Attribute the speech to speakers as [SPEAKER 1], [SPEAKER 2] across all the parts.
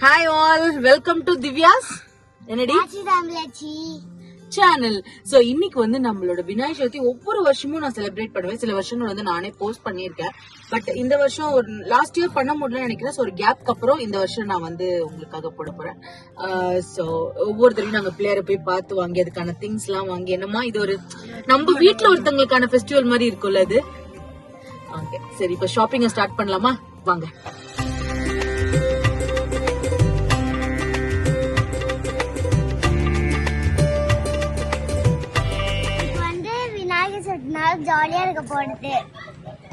[SPEAKER 1] Hi all, welcome to Divya's என்னடி channel. So இன்னைக்கு வந்து நம்மளோட விநாயகர் சதுர்த்தி ஒவ்வொரு வருஷமும் நான் செலிப்ரேட் பண்ணுவேன். சில வருஷங்கள் வந்து நானே போஸ்ட் பண்ணியிருக்கேன். பட் இந்த வருஷம் ஒரு லாஸ்ட் இயர் பண்ண முடியலன்னு நினைக்கிறேன். ஒரு கேப்க்கு அப்புறம் இந்த வருஷம் நான் வந்து உங்களுக்காக போட போறேன். சோ ஒவ்வொரு தடவையும் நாங்க பிள்ளையார போய் பார்த்து வாங்கி அதுக்கான திங்ஸ் எல்லாம் வாங்கி என்னமா இது ஒரு நம்ம வீட்டுல ஒருத்தவங்களுக்கான ஃபெஸ்டிவல் மாதிரி இருக்கும்ல அது. ஓகே சரி, இப்ப ஷாப்பிங்க ஸ்டார்ட் பண்ணலாமா? வாங்க.
[SPEAKER 2] ஜாலியா இருக்க போறது.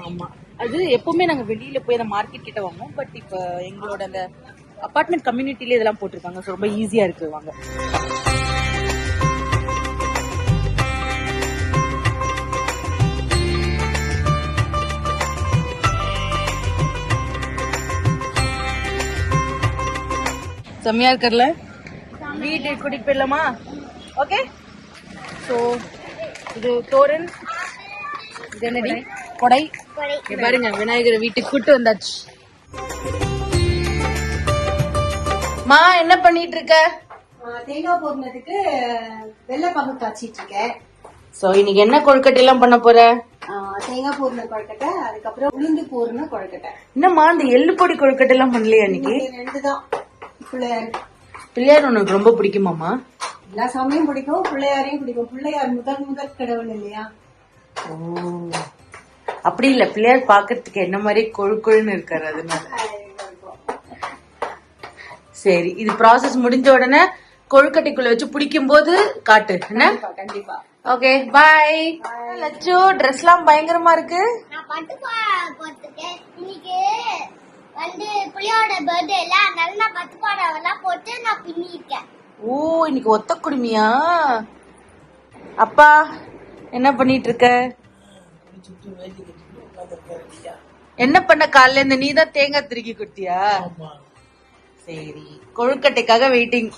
[SPEAKER 1] ஆமா, அது எப்பவுமே நாங்க வெளியில போய் அந்த மார்க்கெட் கிட்ட வாங்குவோம். பட் இப்ப எங்களோட அந்த அபார்ட்மெண்ட் கம்யூனிட்டில இதெல்லாம் போட்டிருக்காங்க. ரொம்ப ஈஸியா இருக்கு. வாங்க. செம்மையா இருக்கல, வீட்டு கூட்டிட்டு போயிடலாமா? ஓகே. சோ இது தோரன், இது என்னடி கொடை. பாருங்க, விநாயகரை வீட்டுக்கு கூட்டு வந்தாச்சு. மா என்ன பண்ணிட்டு இருக்க?
[SPEAKER 3] தேங்காய் போடுறதுக்கு வெள்ளை பாகு காய்ச்சிட்டு இருக்கேன்.
[SPEAKER 1] சோ இன்னைக்கு என்ன கொழுக்கட்டை எல்லாம் பண்ண போற?
[SPEAKER 3] தேங்காய் பூர்ண கொழுக்கட்டை, அதுக்கப்புறம் உளுந்து பூர்ண கொழுக்கட்டை.
[SPEAKER 1] என்னம்மா இந்த எள்ளு பொடி கொழுக்கட்டை எல்லாம் பண்ணலையா இன்னைக்கு?
[SPEAKER 3] ரெண்டுதான்.
[SPEAKER 1] பிள்ளையார் உனக்கு ரொம்ப பிடிக்குமாமா?
[SPEAKER 3] எல்லா சாமியும் பிடிக்கும், பிள்ளையாரையும் பிடிக்கும். பிள்ளையார் முதல் கடவுள் இல்லையா?
[SPEAKER 1] ஓ அப்படி இல்ல, பிள்ளையார் பாக்குறதுக்கு என்ன மாதிரி கொழுன்னு இருக்காரு, அதனால. சரி, இது ப்ராசஸ் முடிஞ்ச உடனே கொழுக்கட்டைக்குள்ள வச்சு பிடிக்கும் போது காட்டு.
[SPEAKER 3] கண்டிப்பா.
[SPEAKER 1] Okay bye. லட்சு, ட்ரெஸ் எல்லாம் பயங்கரமா இருக்கு.
[SPEAKER 2] நான் பட்டு போட்டுருக்கேன். இன்னைக்கு வந்து புள்ளியோட பர்த்டேல அதனால நான் பட்டு பாடவெல்லாம் போட்டு நான் பின்னிருக்கேன்.
[SPEAKER 1] ஓ இன்னைக்கு ஒத்த குடுமியா? அப்பா என்ன பண்ணிட்டு இருக்க? என்ன பண்ண காலைல இந்த நீதான் தேங்காய் திருக்கி கொடுத்தியா? சரி, கொழுக்கட்டைக்காக வெயிட்டிங்.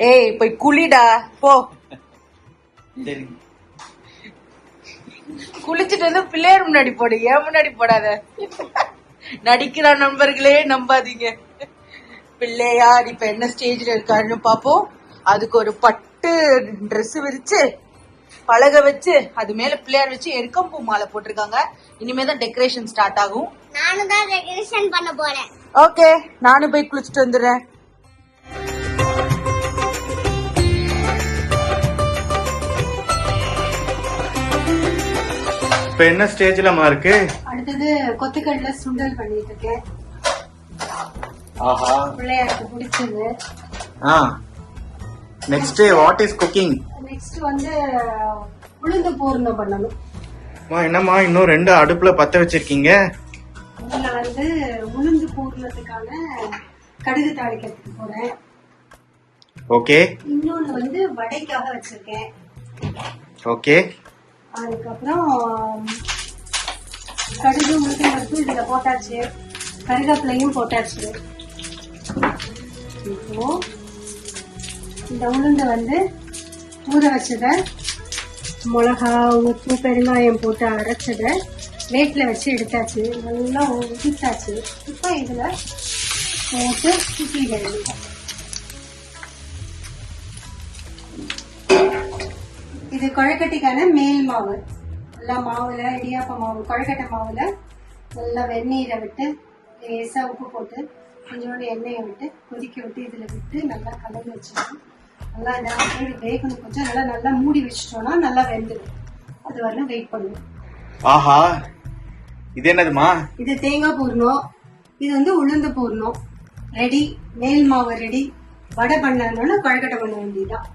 [SPEAKER 1] ஏய் போய் குளிடா போ. குளிச்சுட்டு வந்து பிள்ளையார் முன்னாடி போடு, ஏன் முன்னாடி போடாத. நடிக்கிற நண்பர்களே நம்பாதீங்க. பிள்ளையார் இப்ப என்ன ஸ்டேஜ்ல இருக்காருன்னு பாப்போம். அதுக்கு ஒரு பட்டு ட்ரெஸ் விரிச்சு பழக வச்சு அது மேல பிள்ளையார் வச்சு எருக்கம்பூ மாலை போட்டிருக்காங்க. இனிமேதான் டெக்கரேஷன் ஸ்டார்ட் ஆகும்.
[SPEAKER 2] நானும் தான் டெக்கரேஷன் பண்ண போறேன்.
[SPEAKER 1] ஓகே, நானும் போய் குளிச்சுட்டு வந்துடுறேன்.
[SPEAKER 4] இப்ப என்ன ஸ்டேஜ்லமா இருக்கு?
[SPEAKER 3] அடுத்தது கொத்துக்கடலை சுண்டல் பண்ணிட்டு இருக்கேன்.
[SPEAKER 4] ஆஹா,
[SPEAKER 3] பிள்ளையாருக்கு பிடிச்சது.
[SPEAKER 4] Next what is cooking?
[SPEAKER 3] Next வந்து உளுந்து பூர்ணம் பண்ணணும்.
[SPEAKER 4] என்னம்மா இன்னும் 2 அடுப்புல பத்த வச்சிருக்கீங்க?
[SPEAKER 3] இதுல வந்து உளுந்து பூர்ணத்துக்கான கடுகு தாளிக்கிறதுக்கு போறேன்.
[SPEAKER 4] ஓகே.
[SPEAKER 3] இன்னொன்னு வந்து வடைக்காக வச்சிருக்கேன்.
[SPEAKER 4] ஓகே.
[SPEAKER 3] அதுக்கப்புறம் கடுகு உளுந்து பருப்பு இதுல போட்டாச்சு, கருவேப்பிலையும் போட்டாச்சு. இப்போ இந்த உளுந்தை வந்து ஊற வச்சத, மிளகா, உப்பு, பெருங்காயம் போட்டு அரைச்சத வேட்டில வச்சு எடுத்தாச்சு, நல்லா உதித்தாச்சு. இப்போ இதுல போட்டு சுத்தி வேண்டியது. இது கொழுக்கட்டைக்கான மேல் மாவு. நல்லா மாவுல, இடியாப்ப மாவு, கொழுக்கட்டை மாவுல நல்லா வெந்நீரை விட்டு லேசா உப்பு போட்டு கொஞ்சோண்டு எண்ணெயை விட்டு கொதிக்க விட்டு இதுல விட்டு நல்லா கலந்து வச்சிடணும். நல்லா இந்த வேகணும். கொஞ்சம் நல்லா மூடி வச்சிட்டோம்னா நல்லா வெந்துடும். அது வரணும் வெயிட் பண்ணுவோம்.
[SPEAKER 4] ஆஹா, இது என்னதுமா?
[SPEAKER 3] இது தேங்காய் பூர்ணம், இது வந்து உளுந்து பூர்ணம். ரெடி, மேல் மாவு ரெடி. வடை பண்ணணும்னா கொழுக்கட்டை பண்ண வேண்டியதுதான்.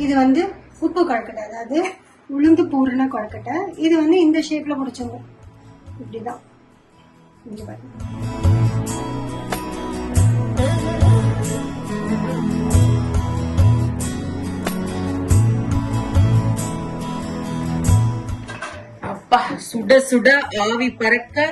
[SPEAKER 3] இது வந்து உப்பு கொழுக்கட்டை, அதாவது உளுந்து பூரண கொழுக்கட்டை. இது வந்து இந்த ஷேப்ல முடிச்சோம், இப்படிதான்.
[SPEAKER 1] அப்பா சுட சுட ஆவி பறக்க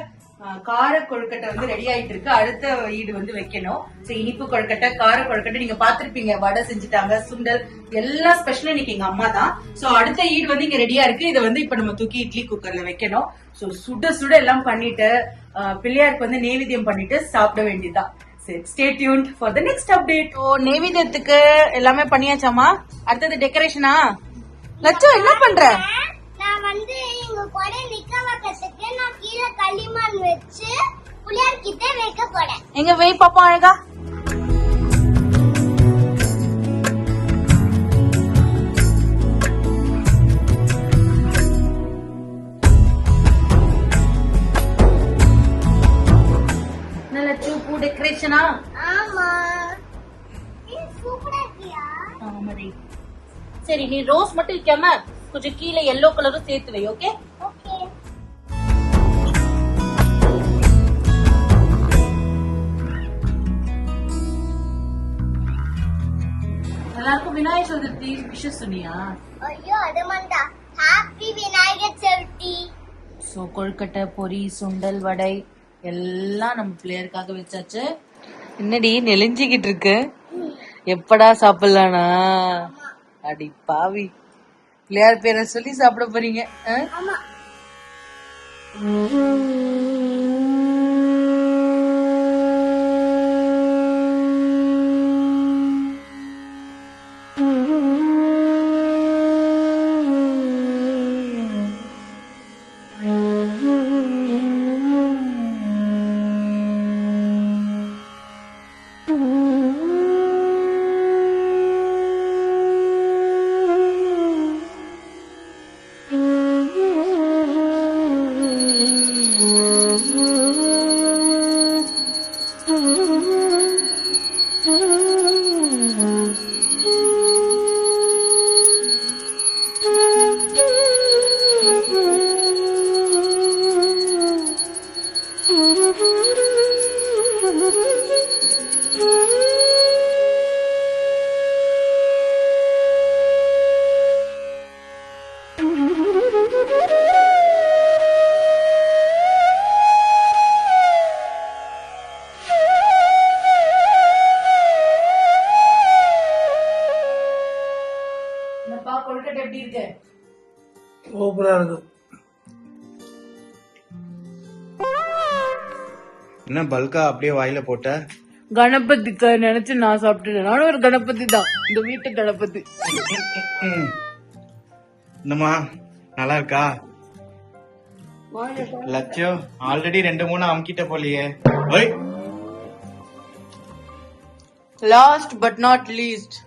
[SPEAKER 1] கார கொழுக்கட்டை வந்து ரெடி ஆயிட்டு இருக்கு. அடுத்த ஈடு வந்து வைக்கணும். சோ இனிப்பு கொழுக்கட்டை, கார கொழுக்கட்டை நீங்க பாத்திருப்பீங்க. வடை செஞ்சுட்டாங்க, சுண்டல், எல்லா ஸ்பெஷலும் இன்னைக்கு எங்க அம்மா தான். சோ அடுத்த ஈடு வந்து இங்க ரெடியா இருக்கு. இதை வந்து இப்ப நம்ம தூக்கி இட்லி குக்கர்ல வைக்கணும். சோ சுட சுட எல்லாம் பண்ணிட்டு பிள்ளையாருக்கு வந்து நெய்வேத்தியம் பண்ணிட்டு சாப்பிட வேண்டியதுதான். சரி, stay tuned for the next update. ஓ நெய்வேத்தியத்துக்கு எல்லாமே பண்ணியாச்சாமா? அடுத்தது டெக்கரேஷனா? லட்சு என்ன பண்ற?
[SPEAKER 2] நான் வந்து எங்க கொடை நிக்க வைக்கிறதுக்கு நான் கீழே களிமண் வச்சு புளியார் கிட்ட வைக்க போறேன்.
[SPEAKER 1] எங்க வெய் பாப்பா அழகா. லட்சு பூ டெக்கரேஷனா?
[SPEAKER 2] ஆமா, இது சூப்பரா இருக்கியா?
[SPEAKER 1] ஆமாடி. சரி, நீ ரோஸ் மட்டும் வைக்காம கொஞ்சம் கீழே எல்லோ கலரும் சேர்த்து வை. Okay
[SPEAKER 2] okay.
[SPEAKER 1] எல்லாருக்கும் விநாயகர் சதுர்த்தி விஷஸ் சொன்னியா?
[SPEAKER 2] ஐயோ அது மண்டா. ஹாப்பி விநாயகர் சதுர்த்தி.
[SPEAKER 1] சோ கொழுக்கட்டை, பொரி, சுண்டல், வடை எல்லாம் நம்ம பிள்ளையருக்காக வச்சாச்சு. என்னடி நெளிஞ்சிக்கிட்டு இருக்கு? எப்படா சாப்பிடலானா? அடி பாவி, பிள்ளையார் பேரை சொல்லி சாப்பிட போறீங்க.
[SPEAKER 2] ஆமா.
[SPEAKER 1] கொழுக்கட்டை எப்படி இருக்கு?
[SPEAKER 5] சூப்பரா இருக்கு.
[SPEAKER 4] என்ன பல்கா அப்படியே வாயில போட்ட?
[SPEAKER 1] கணபதிக்கு நினைச்சு நான் சாப்பிட்டுட்டேன். நானும் ஒரு கணபதி தான், இந்த வீட்டு கணபதி.
[SPEAKER 4] என்னம்மா நல்லா இருக்கா? லட்சோ ஆல்ரெடி 2-3 அமுக்கிட்ட போலியே. ஓய்,
[SPEAKER 1] லாஸ்ட் பட் நாட் லீஸ்ட்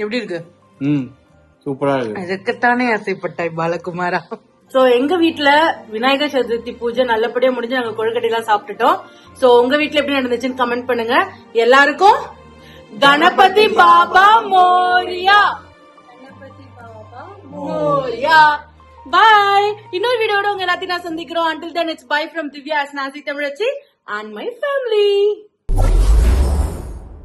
[SPEAKER 1] எப்படி இருக்கு?
[SPEAKER 4] சூப்பரா இருக்கு.
[SPEAKER 1] அதுக்குத்தானே ஆசைப்பட்டாய் பாலகுமாரா. சோ எங்க வீட்ல விநாயகர் சதுர்த்தி பூஜை நல்லபடியா முடிஞ்சு நாங்க கொழுக்கட்டை எல்லாம் சாப்பிட்டுட்டோம். சோ உங்க வீட்ல எப்படி நடந்துச்சுன்னு கமெண்ட் பண்ணுங்க. எல்லாருக்கும் கணபதி பாபா மோரியா. கணபதி பாபா மோரியா. பாய். இன்னொரு வீடியோட உங்க எல்லாத்தையும் நான் சந்திக்கிறோம். Until then, it's bye from Divya as Nazi Tamarachi and my family.